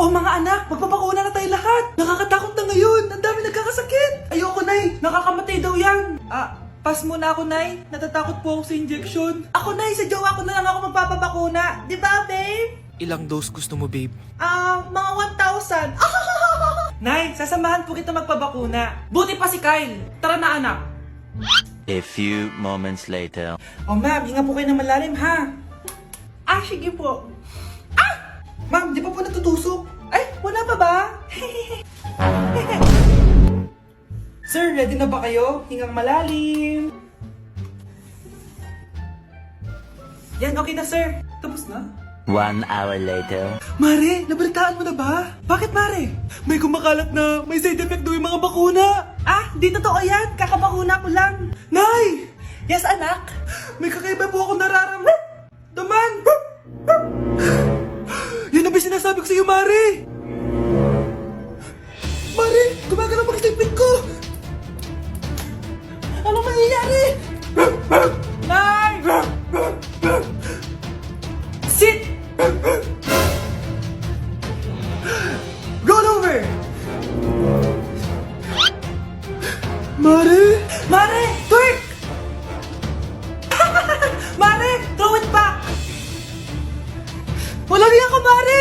Oh mga anak, magpapakuna na tayo lahat. Nakakatakot na ngayon. Ang dami nagkakasakit. Ayoko, Nay. Nakakamatay daw yan. Pass muna ako, Nay. Natatakot po ako sa injection. Ako, Nay. Sa jowa ko na lang ako magpapabakuna. Di ba, babe? Ilang dose gusto mo, babe? Mga 1,000. Nay, sasamahan po kita magpabakuna. Buti pa si Kyle. Tara na, anak. A few moments later. Oh, ma'am, hinga po kayo ng malalim, ha? Sige po. Ma'am, di pa po natutusok? Ay, wala pa ba? Sir, ready na ba kayo? Hingang malalim. Yan, okay na, sir. Tapos na? 1 hour later. Mare, nabalitaan mo na ba? Bakit, Mare? May kumakalat na may side effect daw yung mga bakuna. Di totoo yan. Kakabakuna ko lang. Nay! Yes, anak? May kakaiba po ako nararamdaman. Yan ang ba sinasabi ko sa'yo, Mare? Mare, gumagalaw mag-stipid ko. Ano mangyayari? Nay! Sit! Roll over! Mare! Mare! Twerk! Mare! Throw it back! Walang yan ka, Mare!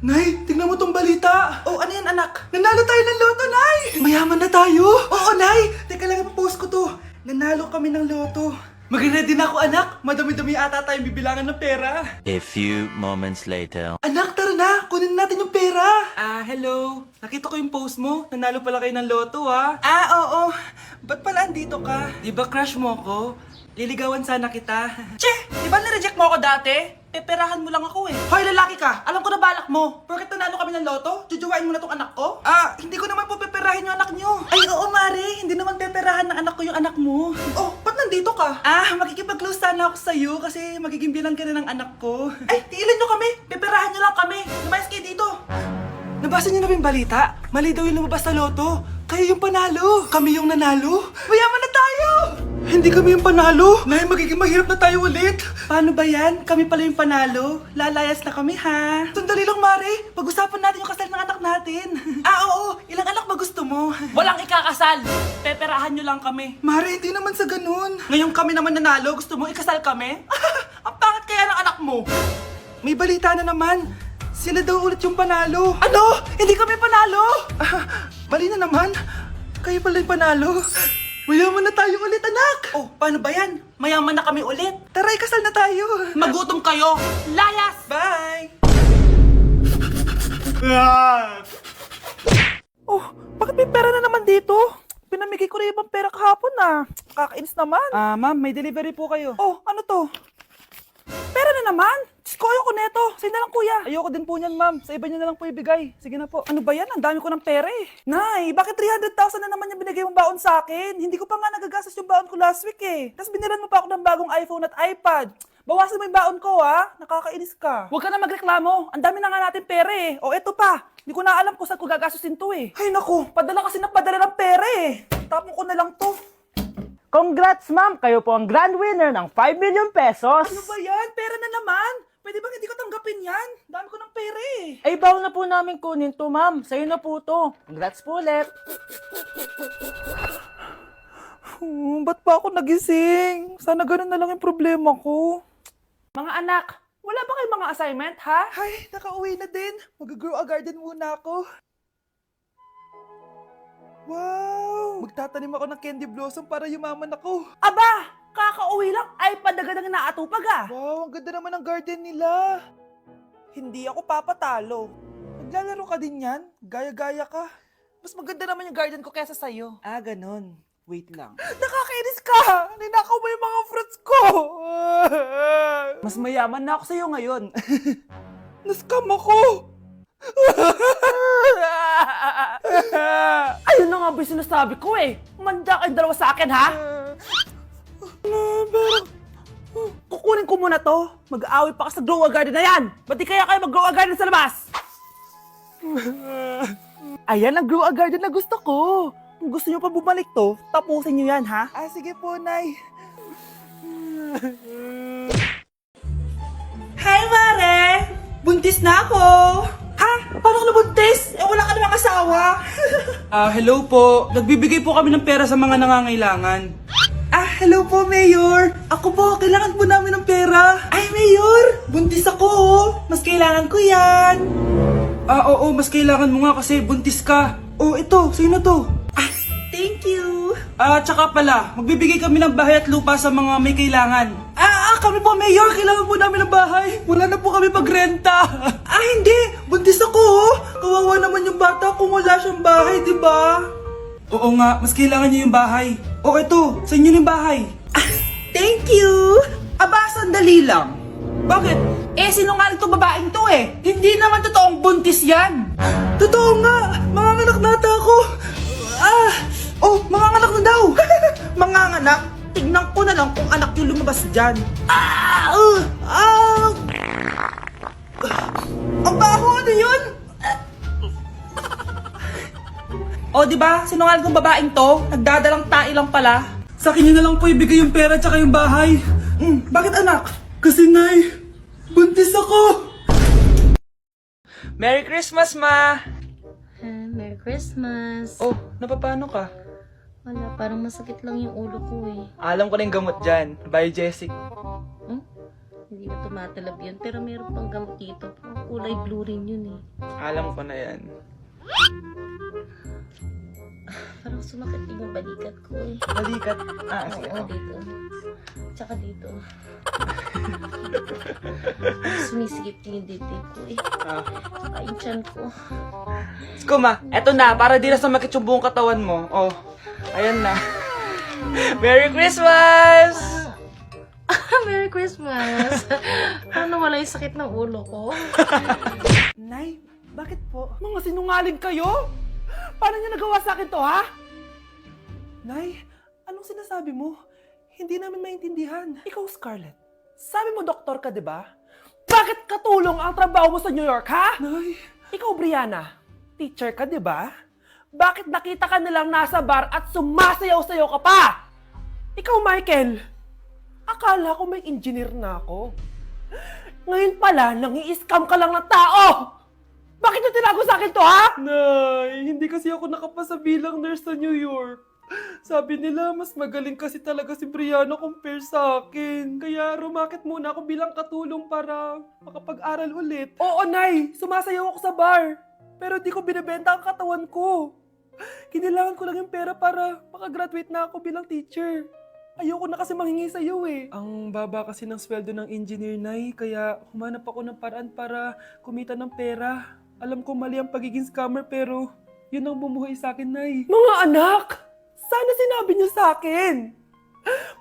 Nay, tingnan mo tong balita. Oh, ano yan, anak? Nanalo tayo ng loto, Nay! Mayaman na tayo? Oo, Nay! Teka lang, ipapost ko to. Nanalo kami ng loto. Mag-ready na ako, anak. Madami-dami ata tayong bibilangan ng pera. A few moments later. Anak, tara na! Kunin natin yung pera! Hello. Nakita ko yung post mo. Nanalo pala kayo ng loto, ha? Oo. Ba't pala andito ka? Di ba crush mo ko? Liligawan sana kita. Che! Di ba nireject mo ako dati? Peperahan mo lang ako eh. Hoy, lalaki ka! Alam ko na balak mo. Porket nanalo kami ng loto, jujuwain mo na tong anak ko? Hindi ko naman po peperahin yung anak nyo. Ay, oo, Mare. Hindi naman peperahan ng anak ko yung anak mo. Oh, ba't nandito ka? Makikipag-close sana ako sa'yo kasi magiging bilang ka na ng anak ko. Ay, tiilan nyo kami. Peperahan nyo lang kami. Lumayas kayo dito. Nabasa niyo na ba yung balita? Mali daw yung lumabas sa loto. Kayo yung panalo. Kami yung nanalo. Mayaman na tayo! Hindi kami yung panalo. Nay, magiging mahirap na tayo ulit. Paano ba yan? Kami pala yung panalo. Lalayas na kami, ha? Sandali lang, Mare. Pag-usapan natin yung kasal ng anak natin. Oo. Ilang anak ba gusto mo? Walang ikakasal. Peperahan nyo lang kami. Mare, hindi naman sa ganun. Ngayong kami naman nanalo, gusto mo ikasal kami? Ang pangit kaya ng anak mo. May balita na naman. Sila daw ulit yung panalo. Ano? Hindi kami panalo? Bali na naman. Kayo pala yung panalo. Mayaman na tayo ulit, anak! Oh, paano ba yan? Mayaman na kami ulit. Tara, ikasal na tayo. Magutom kayo. Layas! Bye! Oh, bakit may pera na naman dito? Pinamigay ko na ibang pera kahapon na. Kakainis naman. Ma'am, may delivery po kayo. Oh, ano to? Pera na naman? Diyos ko, ayoko neto. Sa'yo na lang, kuya. Ayoko din po niyan, ma'am. Sa iba niyo na lang po ibigay. Sige na po. Ano ba yan? Ang dami ko ng pera eh. Nay, bakit 300,000 na naman yung binigay mong baon sa akin? Hindi ko pa nga nagagastos yung baon ko last week eh. Tapos binilan mo pa ako ng bagong iPhone at iPad. Bawasan mo yung baon ko, ha? Nakakainis ka. Huwag ka na magreklamo. Ang dami na nga natin pera eh. O, eto pa. Hindi ko na alam kung saan ko gagastusin to eh. Ay, naku. Padala kasi ng padala ng pera eh. Tapon ko na lang to. Congrats, ma'am! Kayo po ang grand winner ng 5 million pesos! Ano ba yan? Pera na naman. Pwede bang hindi ko tanggapin yan? Dami ko ng pera eh. Ay, bawal na po namin kunin to, ma'am. Sa'yo na po to. Congrats po ulit. Ba't pa ako nagising? Sana ganun na lang yung problema ko. Mga anak, wala ba kayong mga assignment, ha? Ay, nakauwi na din. Mag-grow a garden muna ako. Wow! Magtatanim ako ng candy blossom para yumaman ako. Aba! Kakauwi lang ay padagadang inaatupag ah! Wow, ang ganda naman ng garden nila. Hindi ako papatalo. Maglalaro ka din yan? Gaya-gaya ka. Mas maganda naman yung garden ko kaysa sa'yo. Ganon. Wait lang. Nakakainis ka! Ninakaw mo yung mga fruits ko! Mas mayaman na ako sa'yo ngayon. Nascam ako! Ayun na nga ba yung sinasabi ko eh! Manda kayong dalawa sa akin, ha? Pero, Kukunin ko muna to. Mag-aaway pa ka sa grow a garden na yan! Ba't di kaya kayo mag-grow a garden sa labas? ayan ang grow a garden na gusto ko. Kung gusto nyo pa bumalik to, tapusin nyo yan, ha? Sige po, Nay. Hi, Mare! Buntis na ako! Ha? Paano ka nabuntis? Eh, wala ka namang asawa! Hello po. Nagbibigay po kami ng pera sa mga nangangailangan. Hello po, Mayor. Ako po, kailangan po namin ng pera. Ay, Mayor! Buntis ako, oh. Mas kailangan ko yan. Oo, mas kailangan mo nga kasi buntis ka. Oh, ito. Sino to? Thank you! Tsaka pala, magbibigay kami ng bahay at lupa sa mga may kailangan. Kami po, Mayor. Kailangan po namin ng bahay. Wala na po kami pagrenta. Hindi. Buntis ako, oh. Kawawa naman yung bata kung wala siyang bahay, di ba? Oo nga, mas kailangan niyo yung bahay. O ito, sa inyo yung bahay. Thank you! Aba, sandali lang. Bakit? Sinungaling to babaeng to eh. Hindi naman totoong buntis yan. Totoo nga, manganganak nata ako. Manganganak na daw. Manganganak? Tignan ko na lang kung anak yung lumabas dyan. Ang baho, ano yun? Di ba? Sinungaling kong babaeng to, nagdadalang tae lang pala. Sa akin niyo na lang po ibigay yung pera tsaka yung bahay. Bakit anak? Kasi Nay, buntis ako. Merry Christmas, Ma! Merry Christmas. Oh, napapano ka? Wala, parang masakit lang yung ulo ko eh. Alam ko na yung gamot dyan. Bye, Jessic. Hindi na tumatalab yun, pero meron pang gamot dito. Kulay blue rin yun eh. Alam ko na yan. Parang sumakit yung balikat ko eh. Balikat. Sige. Oo, dito. Tsaka dito. Sumisigip yung dibdib ko eh. Tsaka yung tiyan ko. Kuma, eto na, para di na sumakit yung buong katawan mo. Oh, ayan na. Merry Christmas! Merry Christmas! Paano wala yung sakit ng ulo ko? Nay, bakit po? Mga sinungaling kayo? Paano niyo nagawa sa akin to, ha? Nay, anong sinasabi mo? Hindi namin maintindihan. Ikaw, Scarlett. Sabi mo doktor ka, di ba? Bakit katulong ang trabaho mo sa New York, ha? Nay. Ikaw, Brianna. Teacher ka, di ba? Bakit nakita ka nilang nasa bar at sumasayaw-sayaw ka pa? Ikaw, Michael. Akala ko may engineer na ako. Ngayon pala, nangi-scam ka lang ng tao! Bakit nyo tinago sa akin to, ha? Nay, hindi kasi ako nakapasa bilang nurse sa New York. Sabi nila, mas magaling kasi talaga si Brianna compare sa akin. Kaya rumakit muna ako bilang katulong para makapag-aral ulit. Oo, Nay. Sumasayaw ako sa bar. Pero di ko binibenta ang katawan ko. Kinilangan ko lang yung pera para makagraduate na ako bilang teacher. Ayoko na kasi manghingi sa'yo eh. Ang baba kasi ng sweldo ng engineer, Nay, kaya humanap ako ng paraan para kumita ng pera. Alam ko mali ang pagiging scammer pero yun ang bumuhay sa akin, Nay. Mga anak! Sana sinabi niyo sa akin.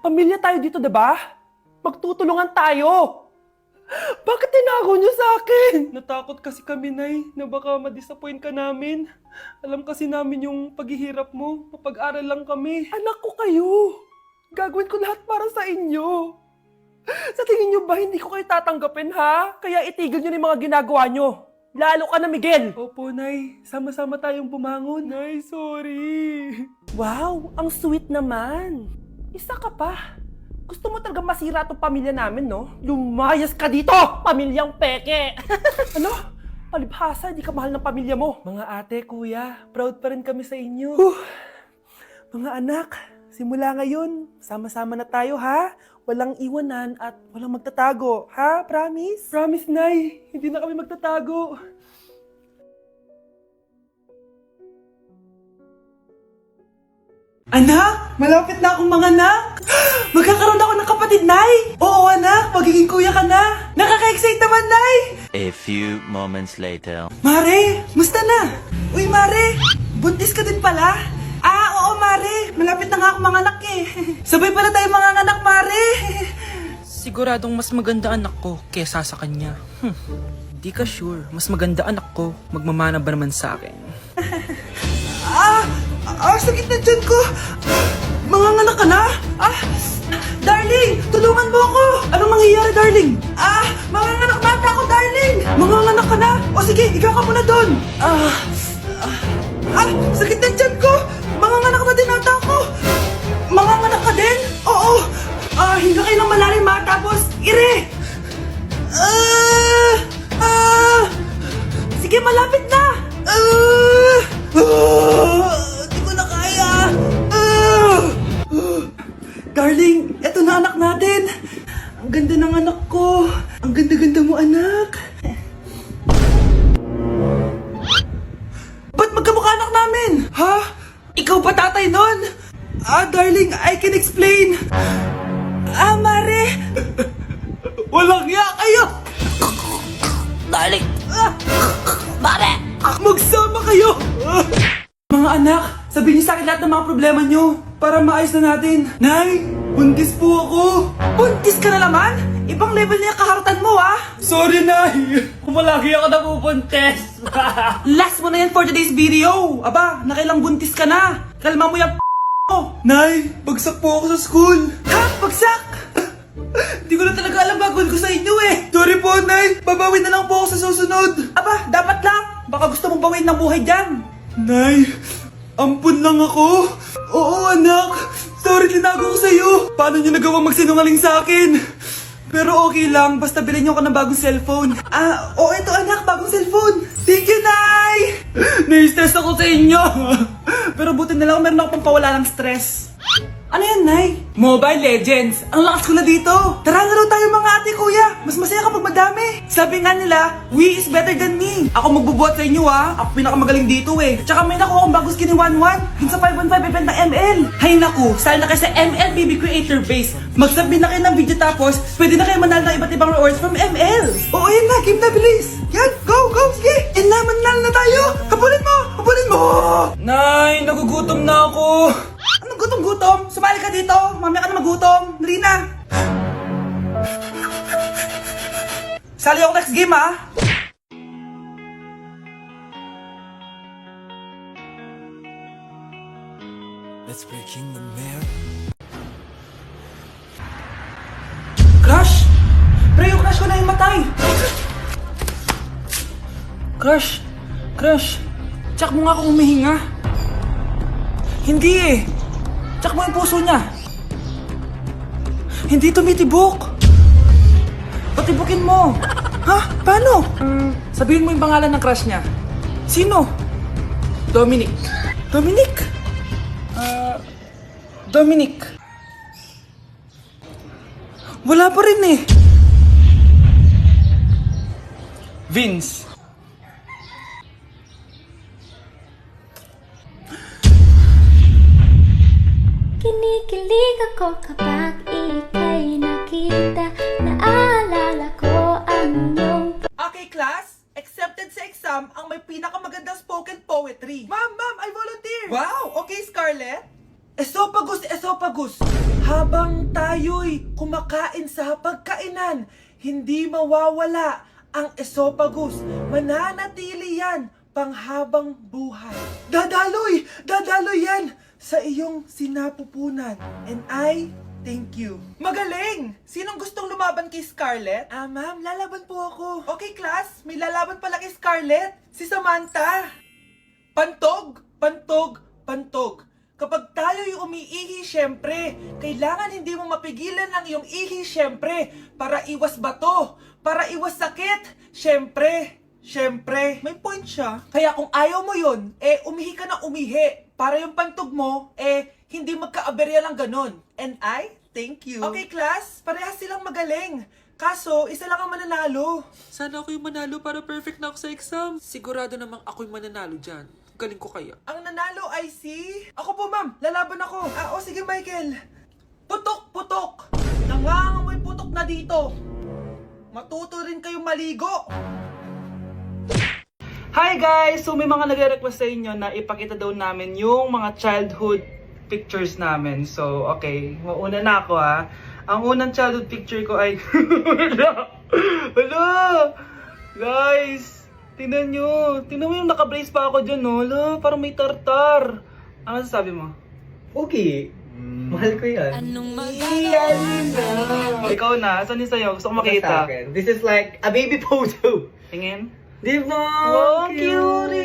Pamilya tayo dito, diba? Magtutulungan tayo. Bakit tinago niyo sa akin? Natakot kasi kami, Nay, na baka ma-disappoint ka namin. Alam kasi namin yung paghihirap mo. Mapag-aral lang kami. Anak ko kayo. Gagawin ko lahat para sa inyo. Sa tingin niyo ba hindi ko kayo tatanggapin, ha? Kaya itigil niyo na yung mga ginagawa niyo. Lalo ka na, Miguel. Opo, Nay. Sama-sama tayong bumangon. Nay, sorry. Wow, ang sweet naman. Isa ka pa. Gusto mo talaga masira itong pamilya namin, no? Lumayas ka dito, pamilyang peke. Ano? Palibhasa, di ka mahal ng pamilya mo. Mga ate, kuya, proud pa rin kami sa inyo. Mga anak, simula ngayon, sama-sama na tayo, ha? Walang iwanan at walang magtatago, ha? Promise? Promise, Nay. Hindi na kami magtatago. Anak! Malapit na akong manganak! Magkakaroon ako ng kapatid, Nay! Oo, anak! Magiging kuya ka na! Nakaka-excite naman, Nay! A few moments later. Mare! Musta na? Uy, Mare! Buntis ka din pala? Oo, Mare! Malapit na nga akong manganak eh! Sabay pala tayo manganganak, Mare! Siguradong mas maganda anak ko kesa sa kanya. Di ka sure. Mas maganda anak ko. Magmamana ba naman sa akin? Sakit na dyan ko! Manganganak ka na? Darling! Tulungan mo ako! Anong mangyayari, darling? Manganganak na ako, darling! Manganganak ka na? O sige, ikaw ka muna doon! Sakit na dyan ko! Manganganak na din ata ako! Manganganak ka din? Oo! Hinga kayo ng malalim, tapos ire! Sige, malapit na! Di ko na kaya! Darling, eto na anak natin! Ang ganda ng anak ko! Ang ganda-ganda mo, anak! Ba't magkamukha anak namin? Ha? Ikaw ba tatay nun? Darling, I can explain! Mare! Walang ya kayo! Darling! Mare! Magsama kayo! Mga anak, sabihin niyo sa akin lahat ng mga problema niyo para maayos na natin. Nay, buntis po ako. Buntis ka na naman? Ibang level na yung kaharutan mo, ah. Sorry, Nay. Kumalagi ako nabubuntis. Last mo na yan for today's video. Aba, nakailang buntis ka na. Kalma mo yung ko. Nay, bagsak po ako sa school. Ha? Bagsak? Hindi ko na talaga alam gagawin ko sa inyo eh. Sorry po, Nay. Babawin na lang po ako sa susunod. Aba, dapat lang. Baka gusto mong bawiin ng buhay dyan. Nay, ampun lang ako. Oo, anak. Sorry, tinago ko sa'yo. Paano niyo nagawang magsinungaling sa akin? Pero okay lang, basta bilhin niyo ako ng bagong cellphone. Ito anak, bagong cellphone. Thank you, Nay! Nai-stress ako sa inyo. Pero buti na lang meron ako pampawala ng stress. Ano yan, Nay? Mobile Legends. Ang lakas ko na dito. Tara nga raw tayo mga ate kuya. Mas masaya kapag madami. Sabi nga nila, we is better than me. Ako magbubuhat sa inyo Ako pinakamagaling dito eh. Tsaka may nakuha akong bagong skin ni 1-1. Yun sa 515 event ng ML. Hay naku, sali na kayo sa ML BB Creator Base. Mag-submit na kayo ng video tapos pwede na kayo manalo ng iba't ibang rewards from ML. Oo, yan na. Game na bilis. Yan, go, go, sige. And na, manalo na tayo. Kapulin mo, kapulin mo. Nay, nagugutom na ako. Anong gutom-gutom? Sumali ka dito. Mamaya ka na magutom. Dali na. Sali ako next game, Let's breaking the mirror. Crush! Pre, yung crush ko na yung matay. Crush! Crush! Tsak mo nga kung humihinga. Hindi eh. Tsak mo yung puso niya. Hindi tumitibok. Patibukin mo. Ha? Paano? Sabihin mo yung pangalan ng crush niya. Sino? Dominic. Dominic? Dominic. Wala pa rin eh. Vince. Kinikilig ako kapag ika'y nakita. Naalala ko ang iyong Okay, class. Accepted sa exam ang may pinakamagandang spoken poetry. Ma'am, I volunteer. Wow, okay, Scarlett. Esophagus, esophagus. Habang tayo'y kumakain sa pagkainan, hindi mawawala ang esophagus. Mananatili yan panghabang buhay. Dadaloy! Dadaloy yan sa iyong sinapupunan. And I thank you. Magaling! Sinong gustong lumaban kay Scarlett? Ma'am, lalaban po ako. Okay, class. May lalaban pala kay Scarlett. Si Samantha. Pantog, pantog, pantog. Kapag tayo'y umiihi, syempre, kailangan hindi mo mapigilan ang iyong ihi, syempre, para iwas bato, para iwas sakit, syempre. May point siya. Kaya kung ayaw mo yun, umihi ka na umihi. Para yung pantog mo, hindi magka-aberya lang ganun. And I thank you. Okay, class, parehas silang magaling. Kaso, isa lang ang mananalo. Sana ako yung manalo para perfect na ako sa exam. Sigurado namang ako yung mananalo dyan. Galing ko kaya. Ang nanalo ay si... Ako po, ma'am. Lalaban ako. Sige, Michael. Putok, putok. Nangangamoy putok na dito. Matuto rin kayong maligo. Hi guys! So may mga nagre-request sa inyo na ipakita daw namin yung mga childhood pictures namin. So, okay. Mauna na ako Ang unang childhood picture ko ay... Hala! Guys! Tingnan nyo. Tingnan mo yung naka-brace pa ako dyan, no? Hala, parang may tartar. Ano sasabi mo? Okay. Mahal ko yan. Ikaw na. Saan yung sa'yo? Gusto ko Sa makita. akin. This is like a baby photo. Tingin. Di ba? Wow, cute!